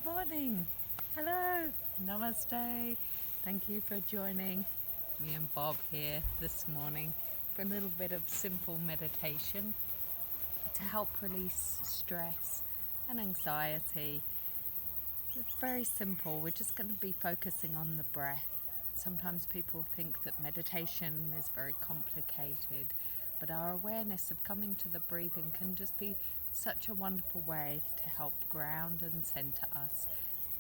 morning. Hello. Namaste. Thank you for joining me and Bob here this morning for a little bit of simple meditation to help release stress and anxiety. It's very simple. We're just going to be focusing on the breath. Sometimes people think that meditation is very complicated, but our awareness of coming to the breathing can just be such a wonderful way to help ground and center us,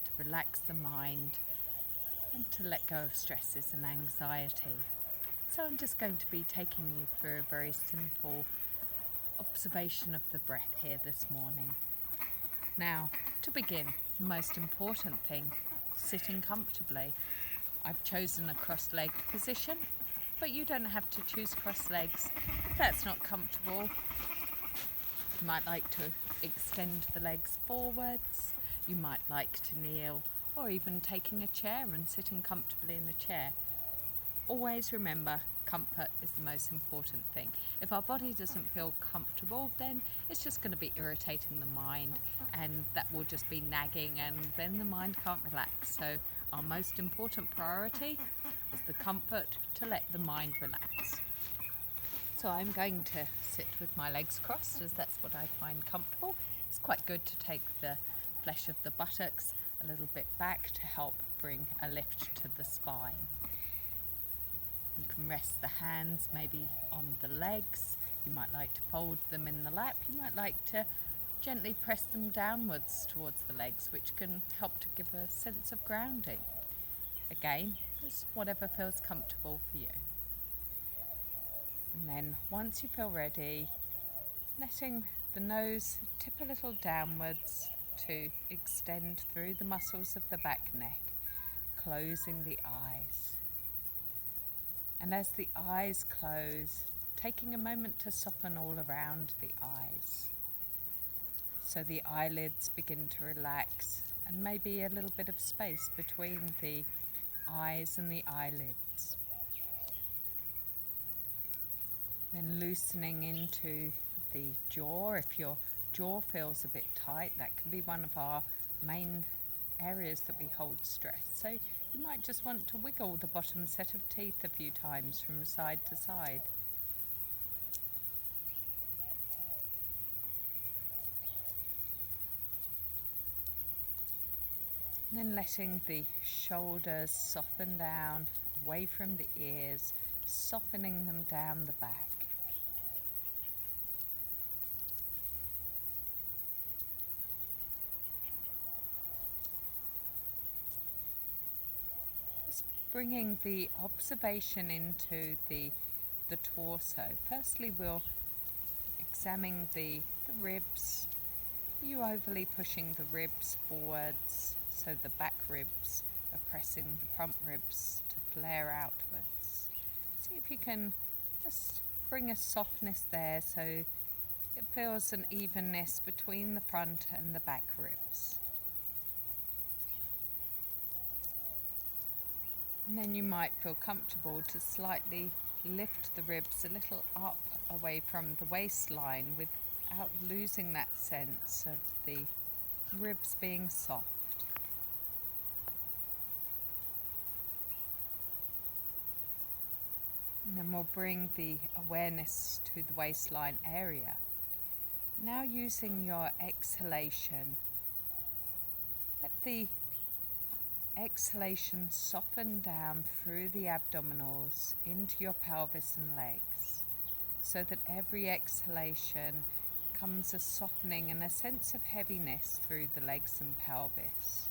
to relax the mind, and to let go of stresses and anxiety. So I'm just going to be taking you through a very simple observation of the breath here this morning. Now, to begin, the most important thing, sitting comfortably. I've chosen a cross-legged position, but you don't have to choose cross legs if that's not comfortable. You might like to extend the legs forwards, you might like to kneel, or even taking a chair and sitting comfortably in a chair. Always remember, comfort is the most important thing. If our body doesn't feel comfortable, then it's just going to be irritating the mind, and that will just be nagging, and then the mind can't relax. So our most important priority is the comfort to let the mind relax. So I'm going to sit with my legs crossed, as that's what I find comfortable. It's quite good to take the flesh of the buttocks a little bit back to help bring a lift to the spine. You can rest the hands maybe on the legs. You might like to fold them in the lap. You might like to gently press them downwards towards the legs, which can help to give a sense of grounding. Again, just whatever feels comfortable for you. And then once you feel ready, letting the nose tip a little downwards to extend through the muscles of the back neck, closing the eyes. And as the eyes close, taking a moment to soften all around the eyes. So the eyelids begin to relax, and maybe a little bit of space between the eyes and the eyelids. Then loosening into the jaw. If your jaw feels a bit tight, that can be one of our main areas that we hold stress. So you might just want to wiggle the bottom set of teeth a few times from side to side. And then letting the shoulders soften down away from the ears, softening them down the back. Just bringing the observation into the torso. Firstly, we'll examine the ribs. Are you overly pushing the ribs forwards, so the back ribs are pressing the front ribs to flare outwards? See if you can just bring a softness there so it feels an evenness between the front and the back ribs. And then you might feel comfortable to slightly lift the ribs a little up away from the waistline without losing that sense of the ribs being soft. And then we'll bring the awareness to the waistline area. Now using your exhalation, let the exhalation soften down through the abdominals into your pelvis and legs, so that every exhalation comes a softening and a sense of heaviness through the legs and pelvis.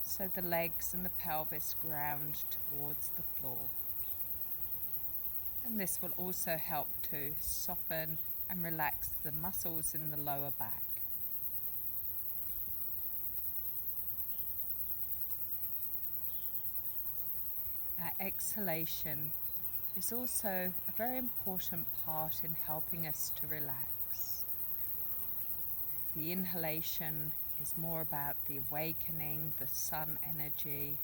So the legs and the pelvis ground towards the floor. And this will also help to soften and relax the muscles in the lower back. Our exhalation is also a very important part in helping us to relax. The inhalation is more about the awakening, the sun energy,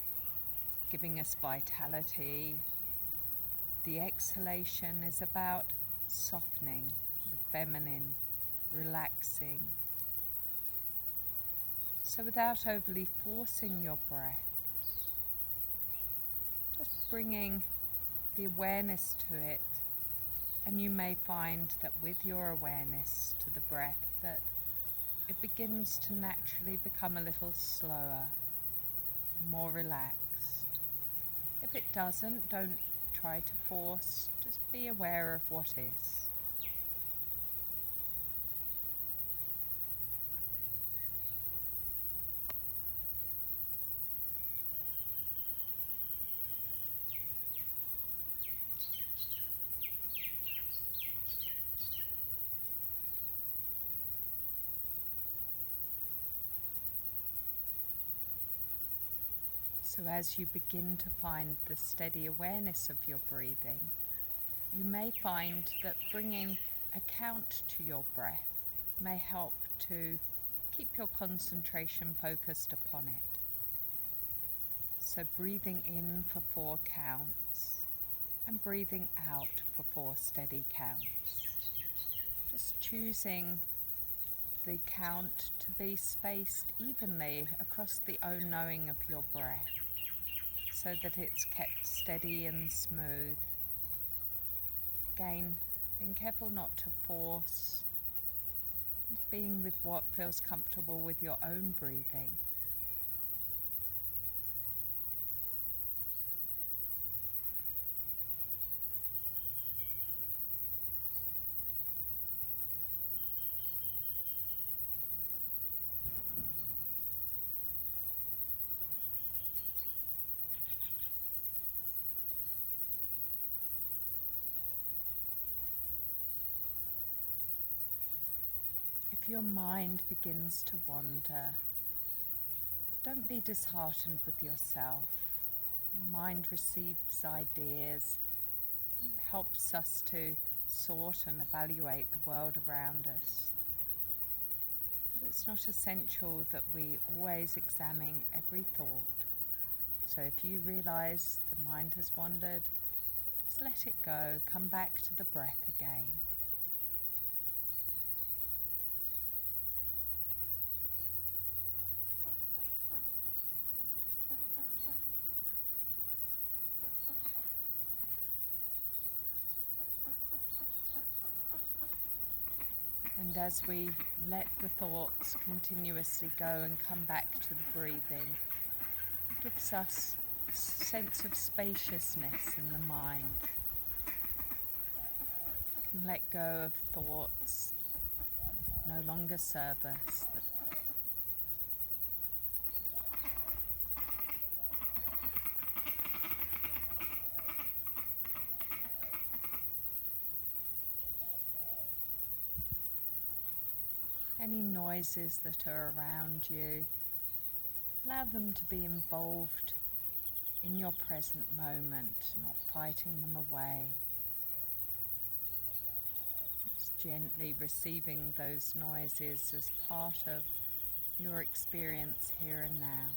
giving us vitality. The exhalation is about softening, the feminine, relaxing. So without overly forcing your breath, just bringing the awareness to it, and you may find that with your awareness to the breath that it begins to naturally become a little slower, more relaxed. If it doesn't, don't try to force, just be aware of what is. So as you begin to find the steady awareness of your breathing, you may find that bringing a count to your breath may help to keep your concentration focused upon it. So breathing in for 4 counts and breathing out for 4 steady counts. Just choosing the count to be spaced evenly across the own knowing of your breath, so that it's kept steady and smooth. Again, being careful not to force, being with what feels comfortable with your own breathing. If your mind begins to wander, don't be disheartened with yourself. Mind receives ideas, helps us to sort and evaluate the world around us. But it's not essential that we always examine every thought. So if you realize the mind has wandered, just let it go, come back to the breath again. And as we let the thoughts continuously go and come back to the breathing, it gives us a sense of spaciousness in the mind. We can let go of thoughts that no longer serve us. Any noises that are around you, allow them to be involved in your present moment, not fighting them away. Just gently receiving those noises as part of your experience here and now.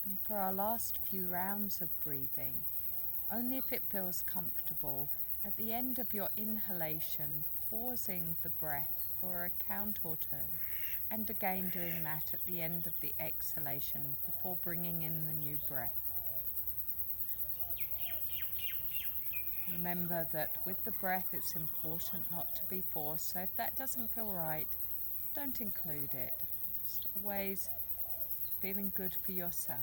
And for our last few rounds of breathing, only if it feels comfortable, at the end of your inhalation, pausing the breath for a count or 2, and again doing that at the end of the exhalation before bringing in the new breath. Remember that with the breath it's important not to be forced, so if that doesn't feel right, don't include it. Just always feeling good for yourself.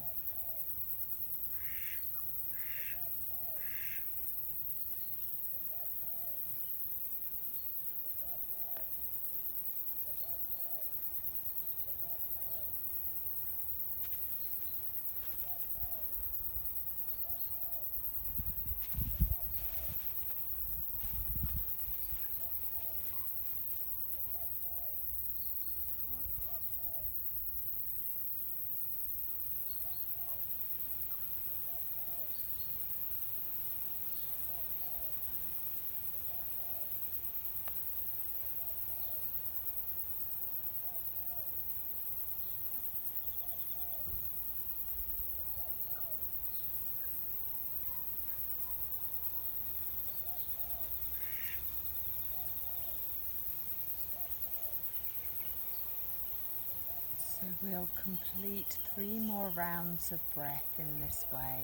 We'll complete 3 more rounds of breath in this way,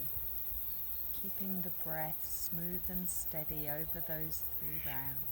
keeping the breath smooth and steady over those 3 rounds.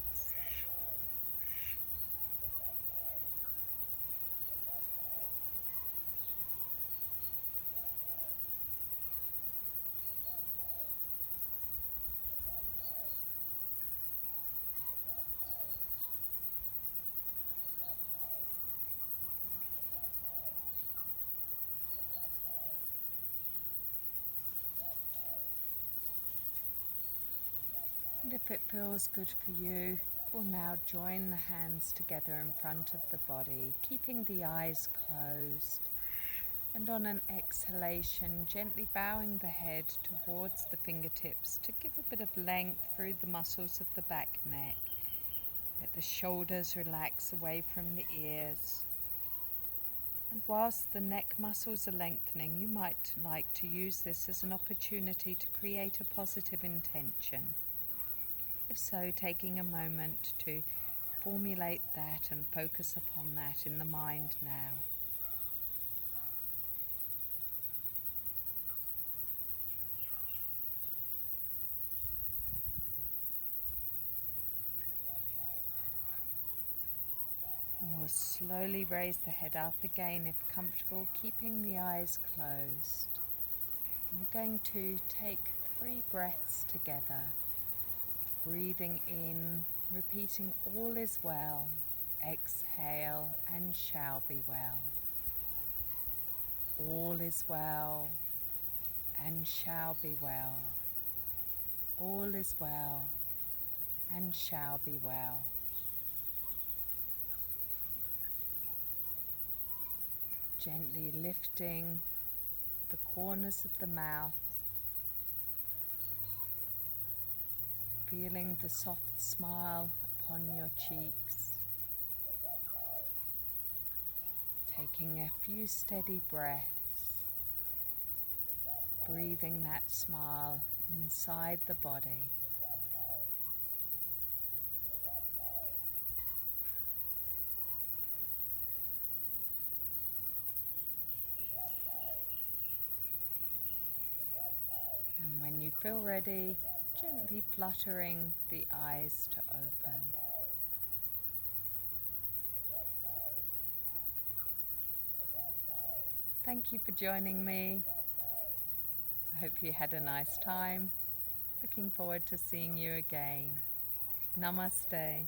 And if it feels good for you, we'll now join the hands together in front of the body, keeping the eyes closed. And on an exhalation, gently bowing the head towards the fingertips to give a bit of length through the muscles of the back neck. Let the shoulders relax away from the ears. And whilst the neck muscles are lengthening, you might like to use this as an opportunity to create a positive intention. If so, taking a moment to formulate that and focus upon that in the mind now. And we'll slowly raise the head up again if comfortable, keeping the eyes closed. And we're going to take 3 breaths together, breathing in, repeating all is well, exhale and shall be well. All is well and shall be well. All is well and shall be well. Gently lifting the corners of the mouth, feeling the soft smile upon your cheeks, taking a few steady breaths, breathing that smile inside the body. And when you feel ready, gently fluttering the eyes to open. Thank you for joining me. I hope you had a nice time. Looking forward to seeing you again. Namaste.